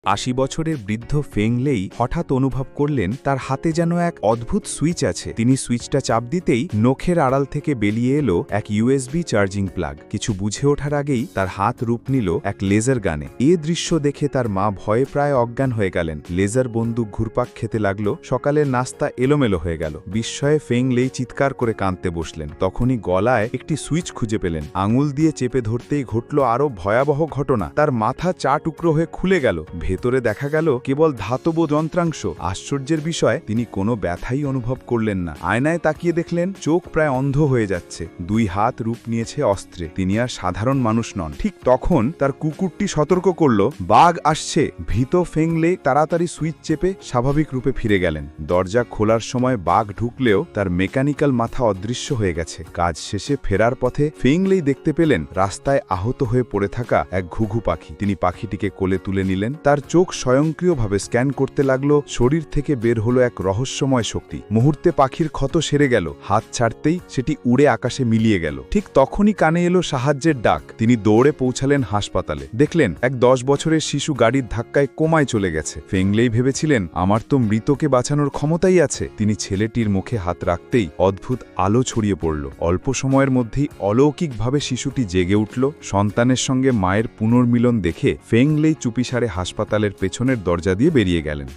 ৮০ বছরের বৃদ্ধ ফেংলেই হঠাৎ অনুভব করলেন তার হাতে যেন এক অদ্ভুত সুইচ আছে। তিনি সুইচটা চাপ দিতেই নখের আড়াল থেকে বেরিয়ে এলো এক ইউএসবি চার্জিং প্লাগ। কিছু বুঝে ওঠার আগেই তার হাত রূপ নিল এক লেজার গানে। এ দৃশ্য দেখে তার মা ভয়ে প্রায় অজ্ঞান হয়ে গেলেন। লেজার বন্দুক ঘুরপাক খেতে লাগলো। সকালের নাস্তা এলোমেলো হয়ে গেল। বিস্ময়ে ফেংলেই চিৎকার করে কাঁদতে বসলেন। তখনই গলায় একটি সুইচ খুঁজে পেলেন। আঙুল দিয়ে চেপে ধরতেই ঘটল আরও ভয়াবহ ঘটনা। তার মাথা ৪ টুকরো হয়ে খুলে গেল। ভেতরে দেখা গেল কেবল ধাতব যন্ত্রাংশ। আশ্চর্যের বিষয়, তিনি কোনো ব্যথাই অনুভব করলেন না। আয়নায় তাকিয়ে দেখলেন চোখ প্রায় অন্ধ হয়ে যাচ্ছে। ২ হাত রূপ নিয়েছে অস্ত্রে। তিনি আর সাধারণ মানুষ নন। ঠিক তখন তার কুকুরটি সতর্ক করল, বাঘ আসছে। ভীত ফেংলে তাড়াতাড়ি সুইচ চেপে স্বাভাবিক রূপে ফিরে গেলেন। দরজা খোলার সময় বাঘ ঢুকলেও তার মেকানিক্যাল মাথা অদৃশ্য হয়ে গেছে। কাজ শেষে ফেরার পথে ফেংলেই দেখতে পেলেন রাস্তায় আহত হয়ে পড়ে থাকা এক ঘুঘু পাখি। তিনি পাখিটিকে কোলে তুলে নিলেন। তার চোখ স্বয়ংক্রিয়ভাবে স্ক্যান করতে লাগলো। শরীর থেকে বের হলো এক রহস্যময় শক্তি। মুহূর্তে পাখির ক্ষত সেরে গেল। হাত ছাড়তেই সেটি উড়ে আকাশে মিলিয়ে গেল। ঠিক তখনই কানে এলো সাহায্যের ডাক। তিনি দৌড়ে পৌঁছালেন হাসপাতালে। দেখলেন এক ১০ বছরের শিশু গাড়ির ধাক্কায় কোমায় চলে গেছে। ফেংলেই ভেবেছিলেন, আমার তো মৃতকে বাঁচানোর ক্ষমতাই আছে। তিনি ছেলেটির মুখে হাত রাখতেই অদ্ভুত আলো ছড়িয়ে পড়ল। অল্প সময়ের মধ্যেই অলৌকিকভাবে শিশুটি জেগে উঠল। সন্তানের সঙ্গে মায়ের পুনর্মিলন দেখে ফেংলেই চুপিসারে হাসপাতালের পেছনের দরজা দিয়ে বেরিয়ে গেলেন।